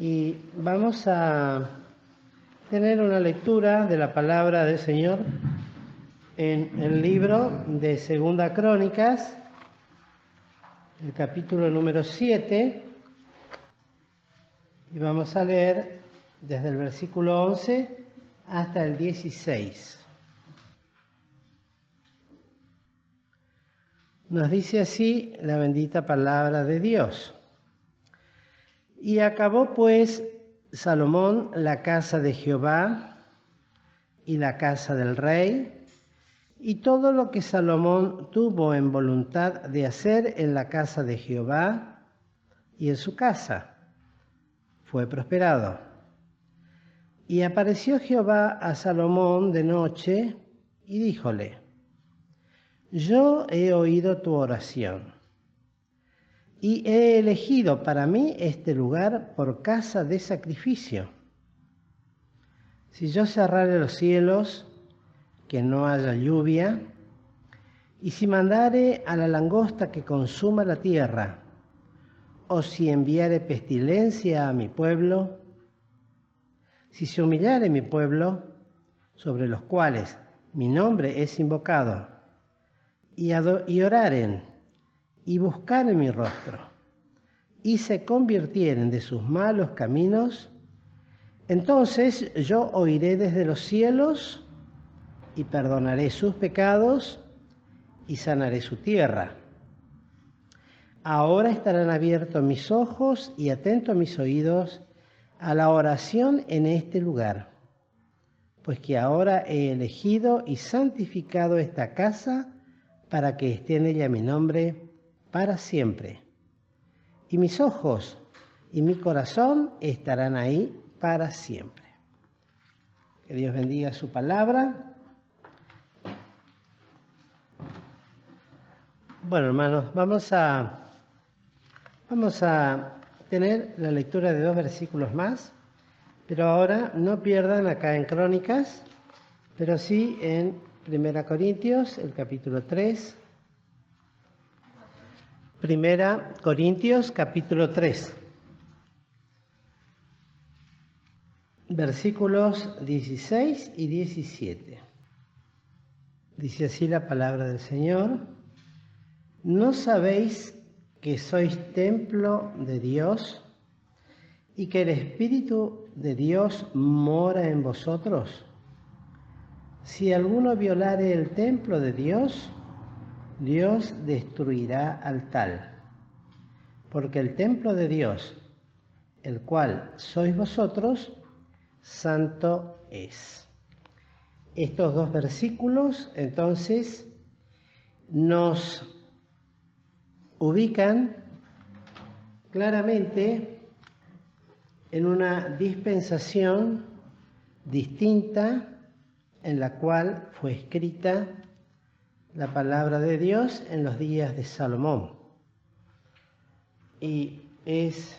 y vamos a tener una lectura de la palabra del Señor en el libro de Segunda Crónicas, el capítulo número 7, y vamos a leer desde el versículo 11 hasta el 16. Nos dice así la bendita palabra de Dios. Y acabó pues Salomón la casa de Jehová y la casa del rey, y todo lo que Salomón tuvo en voluntad de hacer en la casa de Jehová y en su casa, fue prosperado. Y apareció Jehová a Salomón de noche y díjole: Yo he oído tu oración y he elegido para mí este lugar por casa de sacrificio. Si yo cerrare los cielos, que no haya lluvia, y si mandare a la langosta que consuma la tierra, o si enviare pestilencia a mi pueblo, si se humillare mi pueblo, sobre los cuales mi nombre es invocado, y oraren, y buscaren mi rostro, y se convirtieren de sus malos caminos, entonces yo oiré desde los cielos, y perdonaré sus pecados, y sanaré su tierra. Ahora estarán abiertos mis ojos y atentos mis oídos a la oración en este lugar, pues que ahora he elegido y santificado esta casa para que esté en ella mi nombre para siempre. Y mis ojos y mi corazón estarán ahí para siempre. Que Dios bendiga su palabra. Bueno, hermanos, vamos a tener la lectura de 2 versículos más, pero ahora no pierdan acá en Crónicas, pero sí en 1 Corintios, el capítulo 3. 1 Corintios, capítulo 3, versículos 16 y 17. Dice así la palabra del Señor: ¿No sabéis que sois templo de Dios y que el Espíritu de Dios mora en vosotros? Si alguno violare el templo de Dios, Dios destruirá al tal, porque el templo de Dios, el cual sois vosotros, santo es. Estos 2 versículos, entonces, nos ubican claramente en una dispensación distinta en la cual fue escrita la palabra de Dios en los días de Salomón. Y es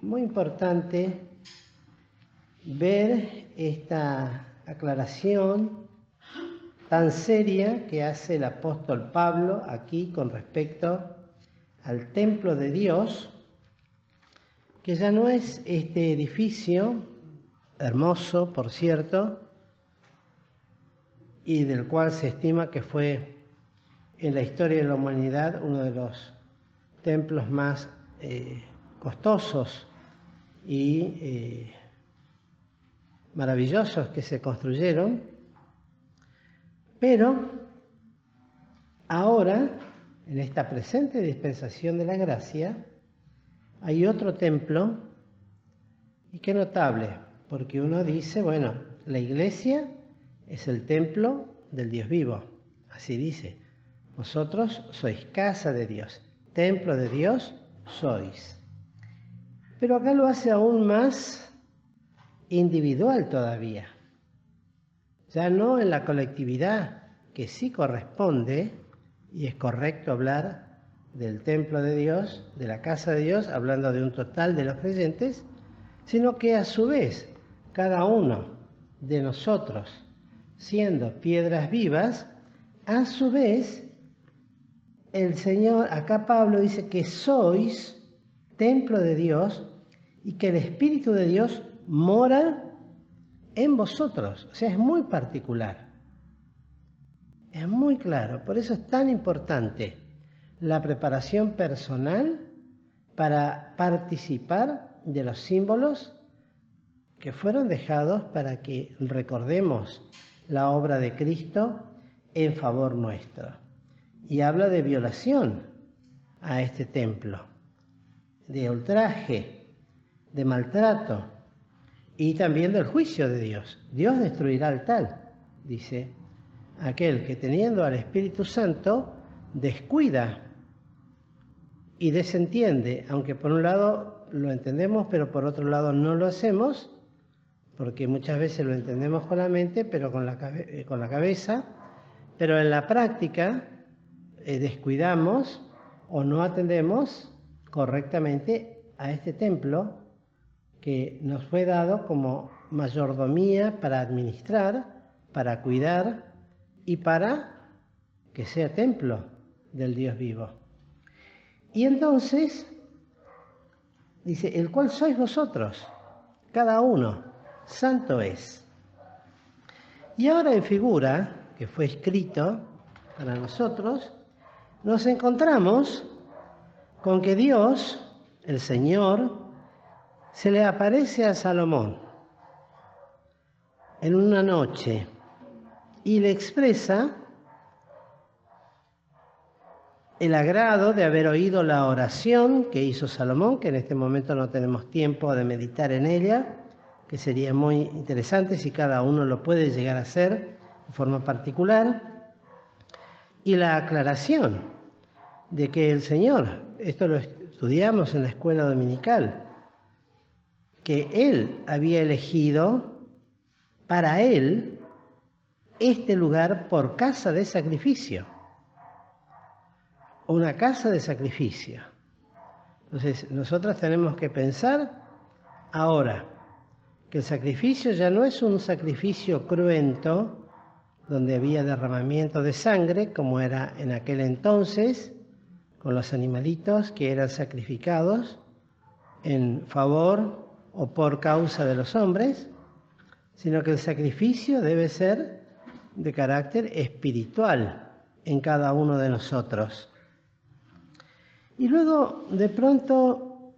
muy importante ver esta aclaración tan seria que hace el apóstol Pablo aquí con respecto al templo de Dios, que ya no es este edificio hermoso, por cierto, y del cual se estima que fue en la historia de la humanidad uno de los templos más costosos y maravillosos que se construyeron. Pero ahora, en esta presente dispensación de la gracia, hay otro templo, y qué notable, porque uno dice, bueno, la iglesia es el templo del Dios vivo, así dice: vosotros sois casa de Dios, templo de Dios sois. Pero acá lo hace aún más individual todavía, ya no en la colectividad, que sí corresponde, y es correcto hablar del templo de Dios, de la casa de Dios, hablando de un total de los creyentes, sino que a su vez cada uno de nosotros, siendo piedras vivas, a su vez el Señor, acá Pablo dice que sois templo de Dios y que el Espíritu de Dios mora en vosotros. O sea, es muy particular. Es muy claro. Por eso es tan importante la preparación personal para participar de los símbolos que fueron dejados para que recordemos la obra de Cristo en favor nuestro. Y habla de violación a este templo, de ultraje, de maltrato y también del juicio de Dios. Dios destruirá al tal, dice, aquel que teniendo al Espíritu Santo descuida y desentiende, aunque por un lado lo entendemos, pero por otro lado no lo hacemos, porque muchas veces lo entendemos con la mente, pero con la cabeza, pero en la práctica descuidamos o no atendemos correctamente a este templo que nos fue dado como mayordomía para administrar, para cuidar y para que sea templo del Dios vivo. Y entonces dice, el cual sois vosotros, cada uno, santo es. Y ahora en figura, que fue escrito para nosotros, nos encontramos con que Dios, el Señor, se le aparece a Salomón en una noche y le expresa el agrado de haber oído la oración que hizo Salomón, que en este momento no tenemos tiempo de meditar en ella, que sería muy interesante si cada uno lo puede llegar a hacer de forma particular, y la aclaración de que el Señor, esto lo estudiamos en la escuela dominical, que Él había elegido para Él este lugar por casa de sacrificio, una casa de sacrificio. Entonces, nosotros tenemos que pensar ahora que el sacrificio ya no es un sacrificio cruento, donde había derramamiento de sangre, como era en aquel entonces, con los animalitos que eran sacrificados en favor o por causa de los hombres, sino que el sacrificio debe ser de carácter espiritual en cada uno de nosotros. Y luego, de pronto,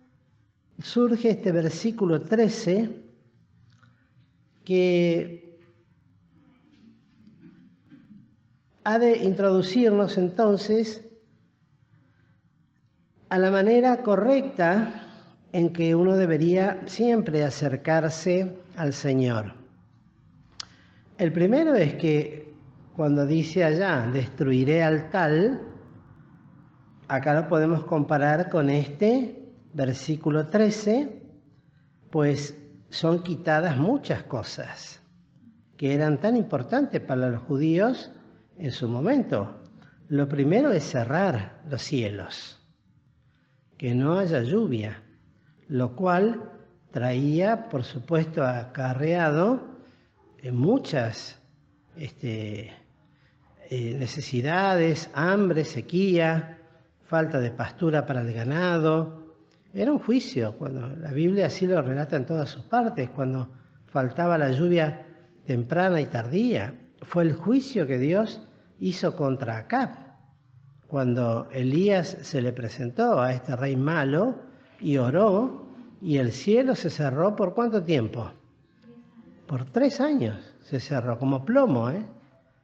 surge este versículo 13, que ha de introducirnos entonces a la manera correcta en que uno debería siempre acercarse al Señor. El primero es que cuando dice allá, destruiré al tal, acá lo podemos comparar con este versículo 13, pues son quitadas muchas cosas que eran tan importantes para los judíos en su momento. Lo primero es cerrar los cielos, que no haya lluvia, lo cual traía, por supuesto, acarreado muchas necesidades, hambre, sequía, falta de pastura para el ganado. Era un juicio, cuando la Biblia así lo relata en todas sus partes, cuando faltaba la lluvia temprana y tardía. Fue el juicio que Dios hizo contra Acab, cuando Elías se le presentó a este rey malo y oró, y el cielo se cerró ¿por cuánto tiempo? Por 3 años se cerró, como plomo, ¿eh?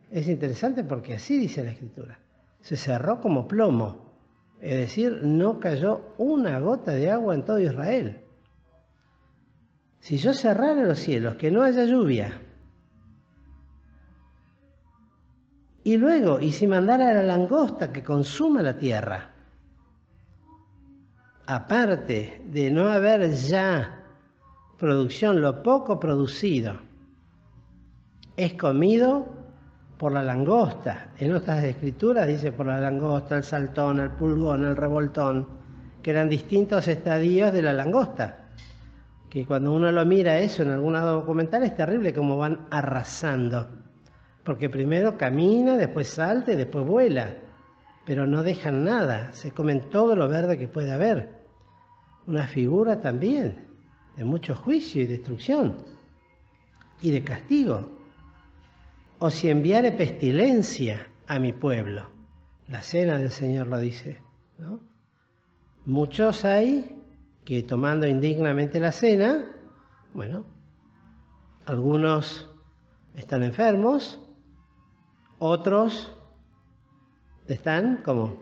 Es interesante porque así dice la Escritura. Se cerró como plomo, es decir, no cayó una gota de agua en todo Israel. Si yo cerrara los cielos, que no haya lluvia, y luego, y si mandara la langosta que consuma la tierra, aparte de no haber ya producción, lo poco producido es comido por la langosta. En otras escrituras dice por la langosta, el saltón, el pulgón, el revoltón, que eran distintos estadios de la langosta, que cuando uno lo mira eso en alguna documental es terrible como van arrasando, porque primero camina, después salta y después vuela, pero no dejan nada, se comen todo lo verde que puede haber. Una figura también de mucho juicio y destrucción y de castigo. O si enviare pestilencia a mi pueblo. La cena del Señor lo dice, ¿no? Muchos hay que tomando indignamente la cena, bueno, algunos están enfermos, otros están ¿cómo?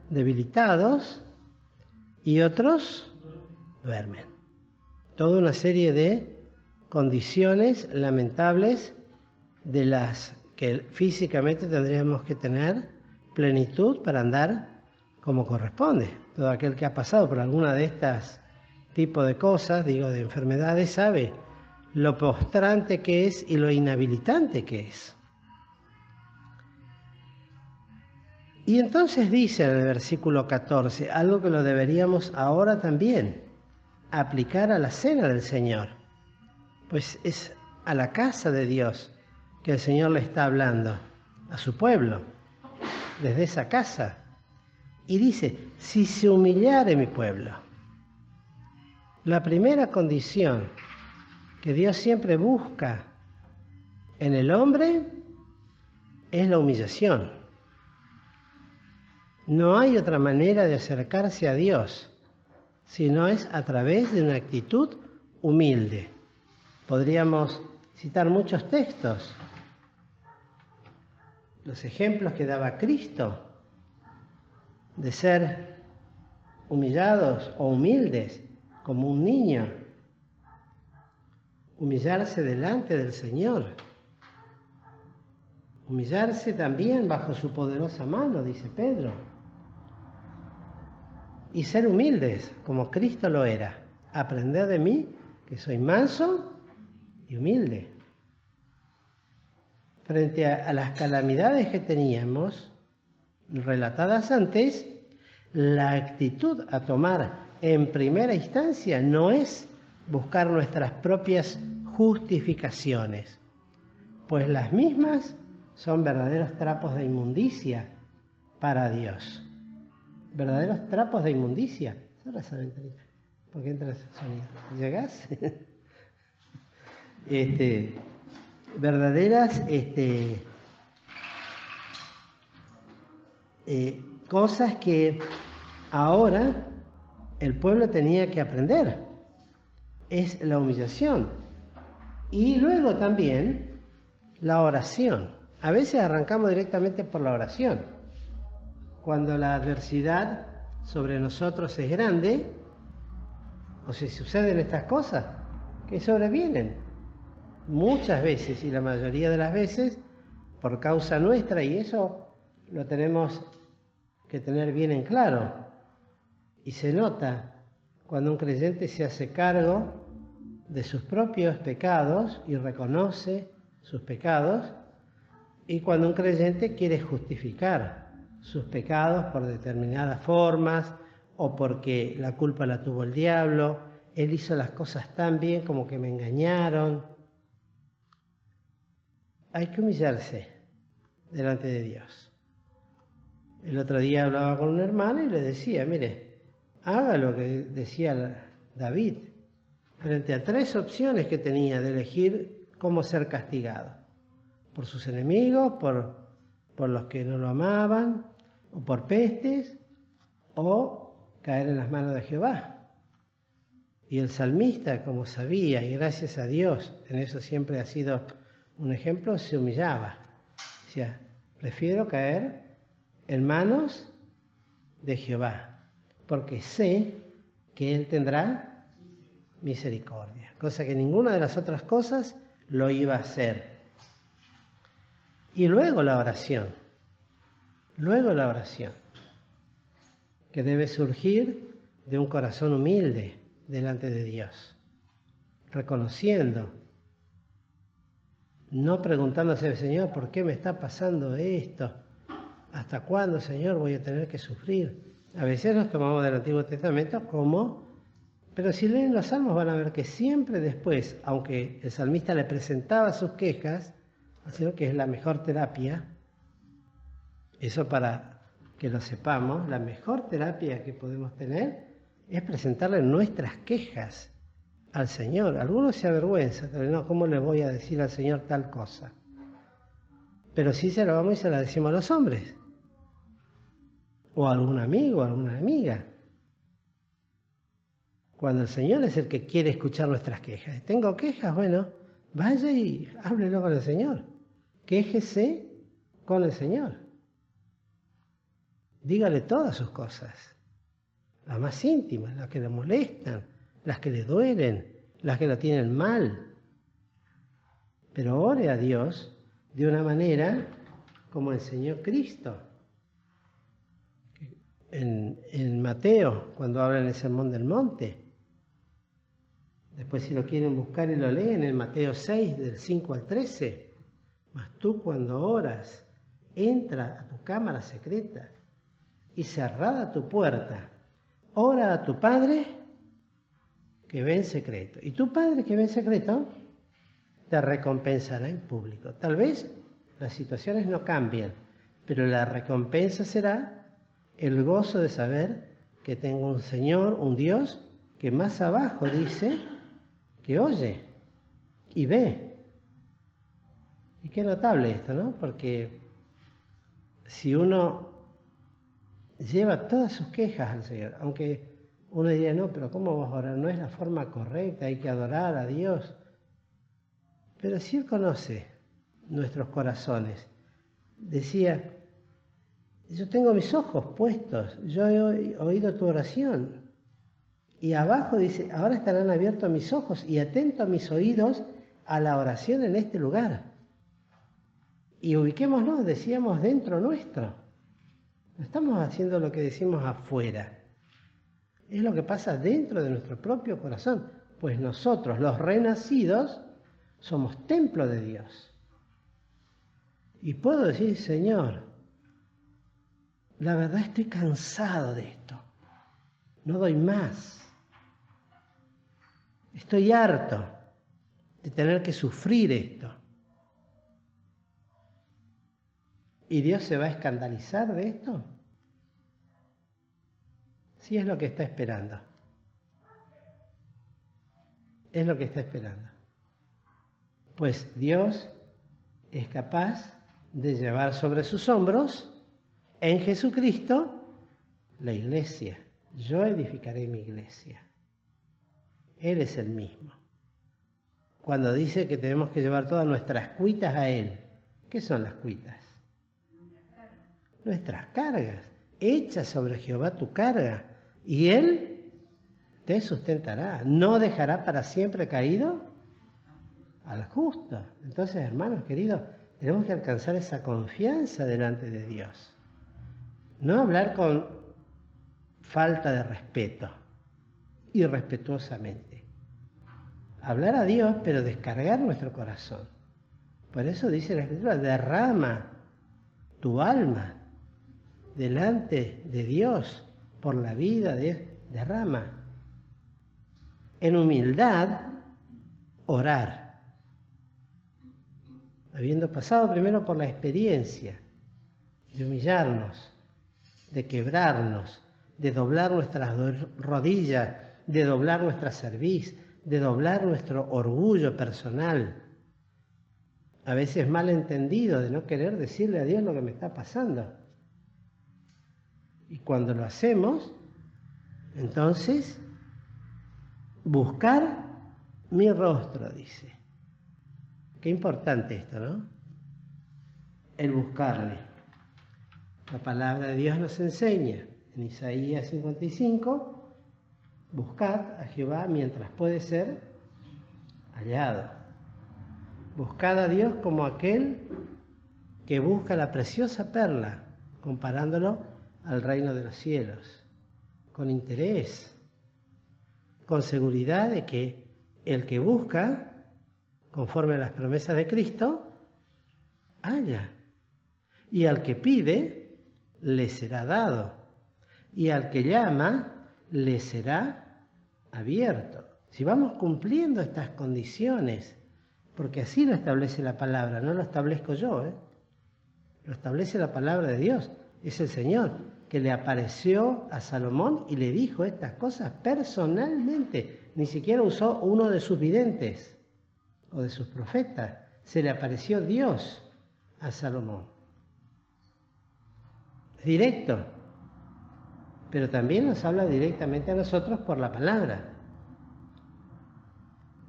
Debilitados, y otros duermen. Toda una serie de condiciones lamentables de las que físicamente tendríamos que tener plenitud para andar como corresponde. Todo aquel que ha pasado por alguna de estas tipos de cosas, digo, de enfermedades, sabe lo postrante que es y lo inhabilitante que es. Y entonces dice en el versículo 14, algo que lo deberíamos ahora también aplicar a la cena del Señor. Pues es a la casa de Dios que el Señor le está hablando, a su pueblo, desde esa casa. Y dice, si se humillare mi pueblo. La primera condición que Dios siempre busca en el hombre es la humillación. No hay otra manera de acercarse a Dios, sino es a través de una actitud humilde. Podríamos citar muchos textos, los ejemplos que daba Cristo de ser humillados o humildes como un niño, humillarse delante del Señor, humillarse también bajo su poderosa mano, dice Pedro, y ser humildes como Cristo lo era. Aprended de mí, que soy manso y humilde. Frente a las calamidades que teníamos relatadas antes, la actitud a tomar en primera instancia no es buscar nuestras propias justificaciones, pues las mismas son verdaderos trapos de inmundicia para Dios. Verdaderos trapos de inmundicia. Cierra esa ventanita, porque entra ese sonido. ¿Llegás? Verdaderas cosas que ahora el pueblo tenía que aprender. Es la humillación. Y luego también la oración. A veces arrancamos directamente por la oración. Cuando la adversidad sobre nosotros es grande, o si suceden estas cosas, que sobrevienen muchas veces y la mayoría de las veces por causa nuestra, y eso lo tenemos que tener bien en claro. Y se nota cuando un creyente se hace cargo de sus propios pecados y reconoce sus pecados, y cuando un creyente quiere justificar sus pecados por determinadas formas, o porque la culpa la tuvo el diablo, él hizo las cosas tan bien como que me engañaron. Hay que humillarse delante de Dios. El otro día hablaba con un hermano y le decía, mire, haga lo que decía David, frente a 3 opciones que tenía de elegir cómo ser castigado. Por sus enemigos, por los que no lo amaban, o por pestes, o caer en las manos de Jehová. Y el salmista, como sabía, y gracias a Dios, en eso siempre ha sido un ejemplo, se humillaba. Decía, prefiero caer en manos de Jehová, porque sé que Él tendrá misericordia, cosa que ninguna de las otras cosas lo iba a hacer. Y luego la oración, que debe surgir de un corazón humilde delante de Dios, reconociendo, no preguntándose al Señor, ¿por qué me está pasando esto? ¿Hasta cuándo, Señor, voy a tener que sufrir? A veces nos tomamos del Antiguo Testamento como, pero si leen los Salmos van a ver que siempre después, aunque el salmista le presentaba sus quejas, sino que es la mejor terapia, eso para que lo sepamos, la mejor terapia que podemos tener es presentarle nuestras quejas al Señor. Algunos se avergüenzan, pero no, ¿cómo le voy a decir al Señor tal cosa? Pero sí se lo vamos y se la decimos a los hombres. O a algún amigo, a alguna amiga. Cuando el Señor es el que quiere escuchar nuestras quejas. ¿Tengo quejas? Bueno, vaya y háblelo con el Señor. Quéjese con el Señor. Dígale todas sus cosas. Las más íntimas, las que le molestan, las que le duelen, las que lo tienen mal. Pero ore a Dios de una manera como enseñó Cristo. En Mateo, cuando habla en el Sermón del Monte. Después si lo quieren buscar y lo leen, en Mateo 6, del 5 al 13. Mas tú cuando oras, entra a tu cámara secreta y cerrada tu puerta, ora a tu Padre que ve en secreto. Y tu Padre que ve en secreto te recompensará en público. Tal vez las situaciones no cambien, pero la recompensa será el gozo de saber que tengo un Señor, un Dios, que más abajo dice que oye y ve. Y qué notable esto, ¿no? Porque si uno lleva todas sus quejas al Señor, aunque uno diría, no, pero ¿cómo vas a orar? No es la forma correcta, hay que adorar a Dios. Pero si Él conoce nuestros corazones, decía, yo tengo mis ojos puestos, yo he oído tu oración. Y abajo dice, ahora estarán abiertos mis ojos y atentos mis oídos a la oración en este lugar. Y ubiquémonos, decíamos, dentro nuestro. No estamos haciendo lo que decimos afuera. Es lo que pasa dentro de nuestro propio corazón. Pues nosotros, los renacidos, somos templo de Dios. Y puedo decir, Señor, la verdad estoy cansado de esto. No doy más. Estoy harto de tener que sufrir esto. ¿Y Dios se va a escandalizar de esto? Sí, es lo que está esperando. Es lo que está esperando. Pues Dios es capaz de llevar sobre sus hombros, en Jesucristo, la iglesia. Yo edificaré mi iglesia. Él es el mismo. Cuando dice que tenemos que llevar todas nuestras cuitas a Él, ¿qué son las cuitas? Nuestras cargas. Echa sobre Jehová tu carga y Él te sustentará. No dejará para siempre caído al justo. Entonces, hermanos queridos, tenemos que alcanzar esa confianza delante de Dios. No hablar con falta de respeto, irrespetuosamente. Hablar a Dios, pero descargar nuestro corazón. Por eso dice la Escritura, derrama tu alma delante de Dios por la vida de derrama. En humildad, orar. Habiendo pasado primero por la experiencia de humillarnos, de quebrarnos, de doblar nuestras rodillas, de doblar nuestra cerviz, de doblar nuestro orgullo personal, a veces mal entendido, de no querer decirle a Dios lo que me está pasando. Y cuando lo hacemos, entonces, buscar mi rostro, dice. Qué importante esto, ¿no? El buscarle. La palabra de Dios nos enseña en Isaías 55, buscad a Jehová mientras puede ser hallado. Buscad a Dios como aquel que busca la preciosa perla, comparándolo al reino de los cielos, con interés, con seguridad de que el que busca, conforme a las promesas de Cristo, halla. Y al que pide, le será dado. Y al que llama, le será abierto. Si vamos cumpliendo estas condiciones, porque así lo establece la palabra, no lo establezco yo, lo establece la palabra de Dios, es el Señor. que le apareció a Salomón y le dijo estas cosas personalmente. Ni siquiera usó uno de sus videntes o de sus profetas. Se le apareció Dios a Salomón. Directo. Pero también nos habla directamente a nosotros por la palabra.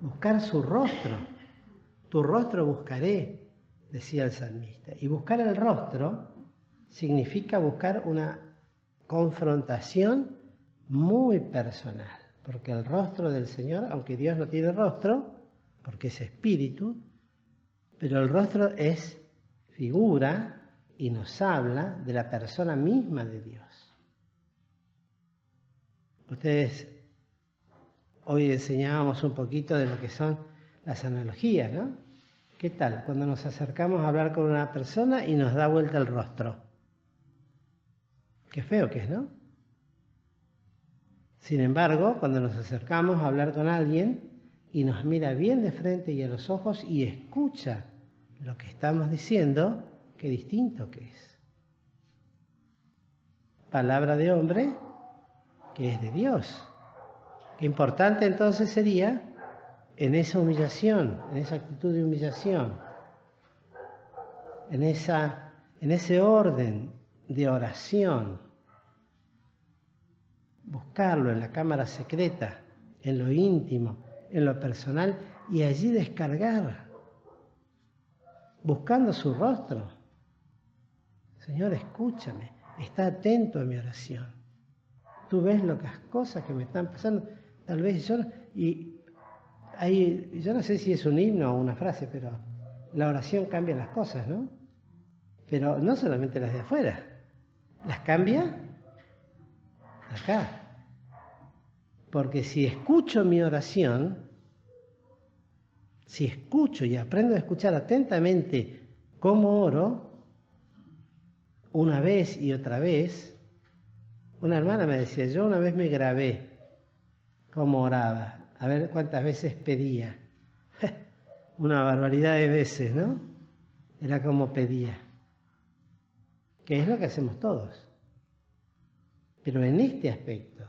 Buscar su rostro. Tu rostro buscaré, decía el salmista. Y buscar el rostro significa buscar una confrontación muy personal. Porque el rostro del Señor, aunque Dios no tiene rostro, porque es espíritu, pero el rostro es figura y nos habla de la persona misma de Dios. Ustedes, hoy enseñábamos un poquito de lo que son las analogías, ¿no? ¿Qué tal? Cuando nos acercamos a hablar con una persona y nos da vuelta el rostro. Qué feo que es, ¿no? Sin embargo, cuando nos acercamos a hablar con alguien y nos mira bien de frente y a los ojos y escucha lo que estamos diciendo, qué distinto que es. Palabra de hombre que es de Dios. Qué importante entonces sería en esa humillación, en esa actitud de humillación, en ese orden de oración, buscarlo en la cámara secreta, en lo íntimo, en lo personal, y allí descargar, buscando su rostro. Señor, escúchame, está atento a mi oración. Tú ves las cosas que me están pasando, tal vez yo no sé si es un himno o una frase, pero la oración cambia las cosas, ¿no? Pero no solamente las de afuera, las cambia acá. Porque si escucho mi oración, si escucho y aprendo a escuchar atentamente cómo oro, una vez y otra vez, una hermana me decía, yo una vez me grabé cómo oraba, a ver cuántas veces pedía. Una barbaridad de veces, ¿no? Era como pedía. Que es lo que hacemos todos. Pero en este aspecto,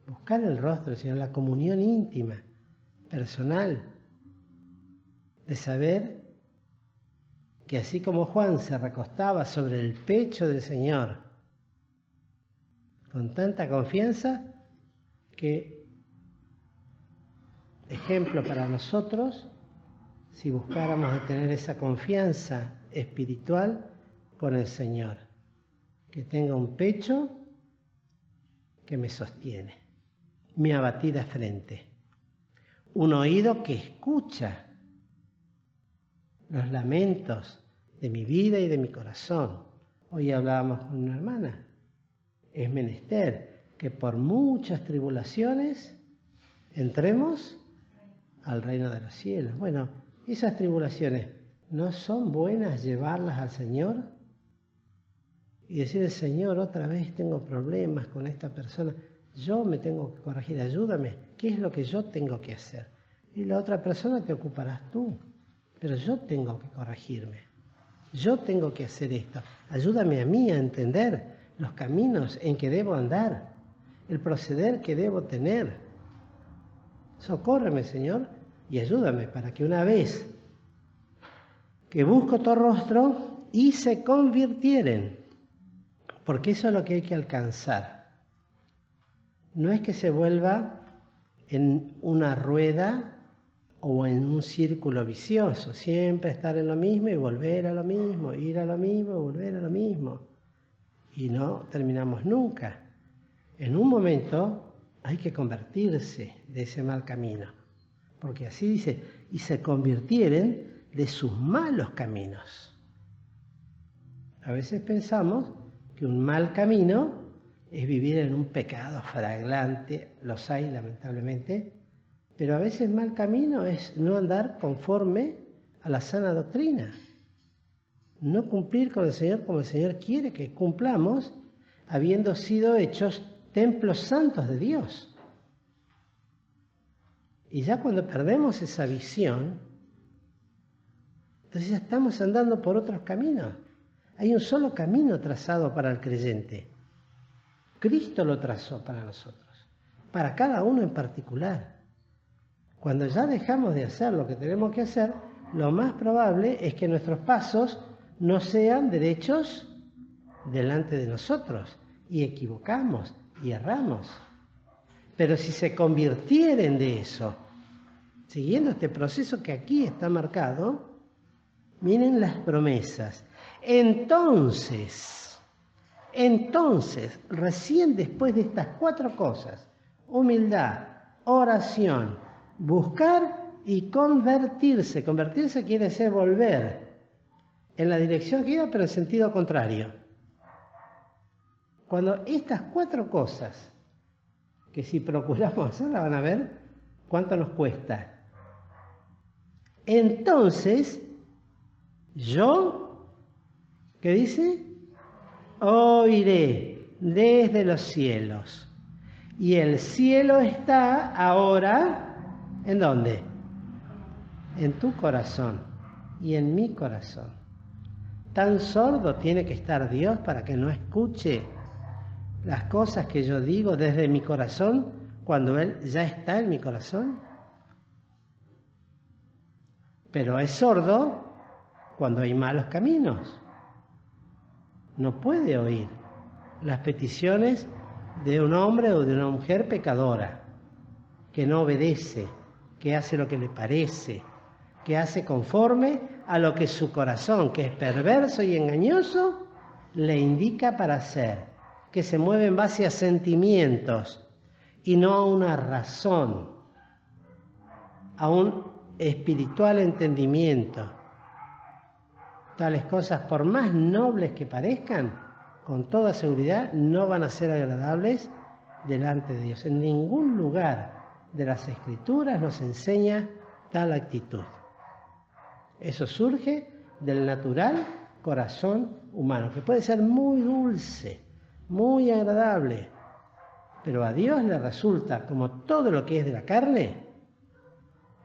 buscar el rostro del Señor, la comunión íntima, personal, de saber que así como Juan se recostaba sobre el pecho del Señor con tanta confianza, que ejemplo para nosotros, si buscáramos de tener esa confianza espiritual con el Señor, que tenga un pecho que me sostiene, mi abatida frente, un oído que escucha los lamentos de mi vida y de mi corazón. Hoy hablábamos con una hermana, es menester que por muchas tribulaciones entremos al reino de los cielos. Bueno, esas tribulaciones, ¿no son buenas llevarlas al Señor? Y decirle, Señor, otra vez tengo problemas con esta persona, yo me tengo que corregir, ayúdame, ¿qué es lo que yo tengo que hacer? Y la otra persona te ocuparás tú, pero yo tengo que corregirme, yo tengo que hacer esto, ayúdame a mí a entender los caminos en que debo andar, el proceder que debo tener. Socórreme, Señor, y ayúdame para que una vez que busco tu rostro y se convirtieren, porque eso es lo que hay que alcanzar. No es que se vuelva en una rueda o en un círculo vicioso, siempre estar en lo mismo y volver a lo mismo, ir a lo mismo y volver a lo mismo. Y no terminamos nunca. En un momento hay que convertirse de ese mal camino, porque así dice, y se convirtieren de sus malos caminos. A veces pensamos que un mal camino es vivir en un pecado flagrante, los hay lamentablemente, pero a veces mal camino es no andar conforme a la sana doctrina, no cumplir con el Señor como el Señor quiere que cumplamos, habiendo sido hechos templos santos de Dios. Y ya cuando perdemos esa visión, entonces ya estamos andando por otros caminos. Hay un solo camino trazado para el creyente. Cristo lo trazó para nosotros, para cada uno en particular. Cuando ya dejamos de hacer lo que tenemos que hacer, lo más probable es que nuestros pasos no sean derechos delante de nosotros, y equivocamos y erramos. Pero si se convirtieren de eso, siguiendo este proceso que aquí está marcado, miren las promesas. Entonces, recién después de estas 4 cosas, humildad, oración, buscar y convertirse. Convertirse quiere decir volver en la dirección que iba, pero en sentido contrario. Cuando estas 4 cosas, que si procuramos hacerlas, van a ver cuánto nos cuesta. Entonces, yo, ¿qué dice? Oiré desde los cielos. Y el cielo está ahora, ¿en dónde? En tu corazón y en mi corazón. ¿Tan sordo tiene que estar Dios para que no escuche las cosas que yo digo desde mi corazón cuando Él ya está en mi corazón? Pero es sordo cuando hay malos caminos. No puede oír las peticiones de un hombre o de una mujer pecadora, que no obedece, que hace lo que le parece, que hace conforme a lo que su corazón, que es perverso y engañoso, le indica para hacer, que se mueve en base a sentimientos y no a una razón, a un espiritual entendimiento. Tales cosas, por más nobles que parezcan, con toda seguridad no van a ser agradables delante de Dios. En ningún lugar de las Escrituras nos enseña tal actitud. Eso surge del natural corazón humano, que puede ser muy dulce, muy agradable, pero a Dios le resulta, como todo lo que es de la carne,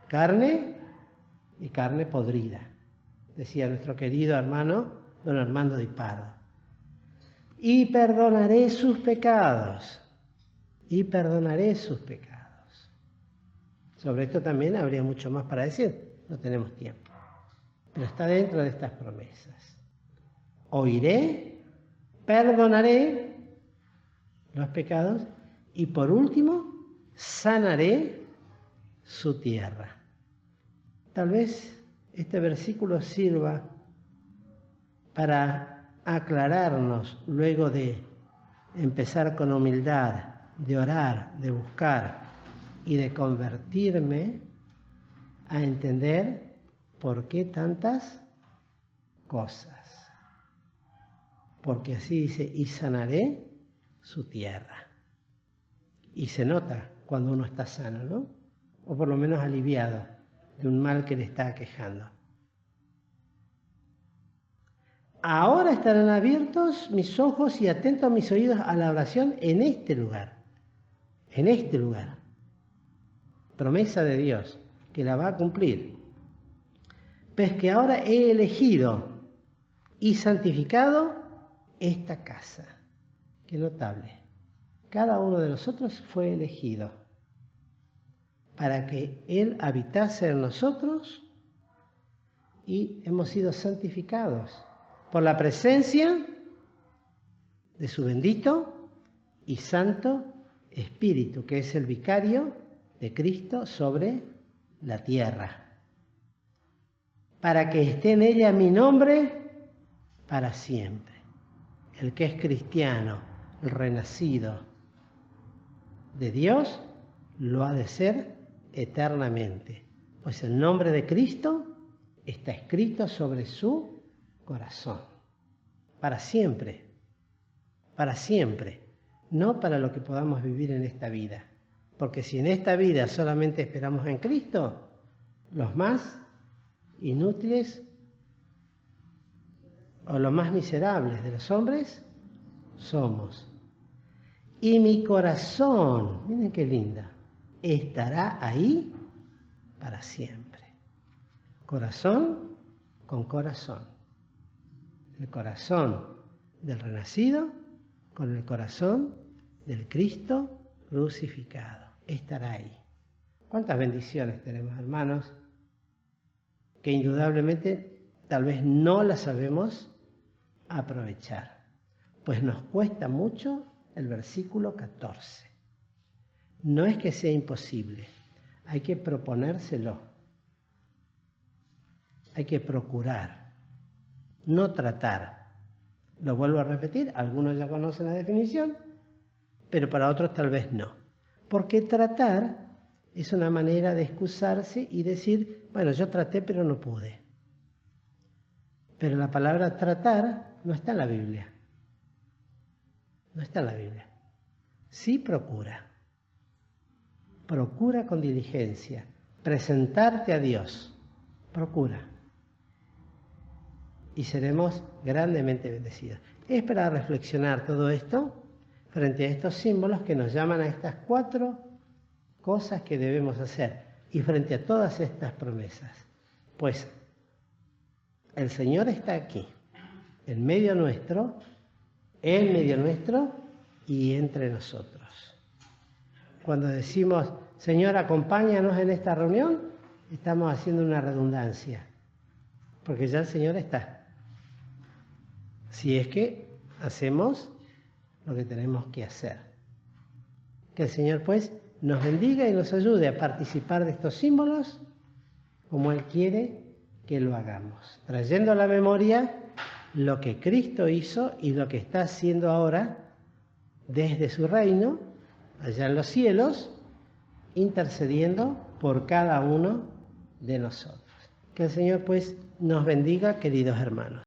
carne y carne podrida, decía nuestro querido hermano don Armando Di Pardo. Y perdonaré sus pecados, y perdonaré sus pecados. Sobre esto también habría mucho más para decir, no tenemos tiempo, pero está dentro de estas promesas. Oiré, perdonaré los pecados y por último, sanaré su tierra. Tal vez este versículo sirva para aclararnos, luego de empezar con humildad, de orar, de buscar y de convertirme, a entender por qué tantas cosas. Porque así dice, y sanaré su tierra. Y se nota cuando uno está sano, ¿no? O por lo menos aliviado de un mal que le está aquejando. Ahora estarán abiertos mis ojos y atentos mis oídos a la oración en este lugar. En este lugar. Promesa de Dios, que la va a cumplir. Pues que ahora he elegido y santificado esta casa. Qué notable. Cada uno de nosotros fue elegido para que Él habitase en nosotros y hemos sido santificados por la presencia de su bendito y santo Espíritu, que es el vicario de Cristo sobre la tierra, para que esté en ella mi nombre para siempre. El que es cristiano, el renacido de Dios, lo ha de ser eternamente, pues el nombre de Cristo está escrito sobre su corazón, para siempre, no para lo que podamos vivir en esta vida, porque si en esta vida solamente esperamos en Cristo, los más inútiles o los más miserables de los hombres somos. Y mi corazón, miren qué linda, estará ahí para siempre. Corazón con corazón. El corazón del renacido con el corazón del Cristo crucificado. Estará ahí. ¿Cuántas bendiciones tenemos, hermanos? Que indudablemente tal vez no las sabemos aprovechar. Pues nos cuesta mucho el versículo 14. No es que sea imposible, hay que proponérselo. Hay que procurar, no tratar. Lo vuelvo a repetir, algunos ya conocen la definición, pero para otros tal vez no. Porque tratar es una manera de excusarse y decir, bueno, yo traté pero no pude. Pero la palabra tratar no está en la Biblia. No está en la Biblia. Sí procura. Procura con diligencia. Presentarte a Dios. Procura. Y seremos grandemente bendecidos. Es para reflexionar todo esto frente a estos símbolos que nos llaman a estas 4 cosas que debemos hacer y frente a todas estas promesas. Pues el Señor está aquí, en medio nuestro y entre nosotros. Cuando decimos, Señor, acompáñanos en esta reunión, estamos haciendo una redundancia, porque ya el Señor está. Si es que hacemos lo que tenemos que hacer. Que el Señor, pues, nos bendiga y nos ayude a participar de estos símbolos como Él quiere que lo hagamos, trayendo a la memoria lo que Cristo hizo y lo que está haciendo ahora desde su reino, allá en los cielos, intercediendo por cada uno de nosotros. Que el Señor, pues, nos bendiga, queridos hermanos.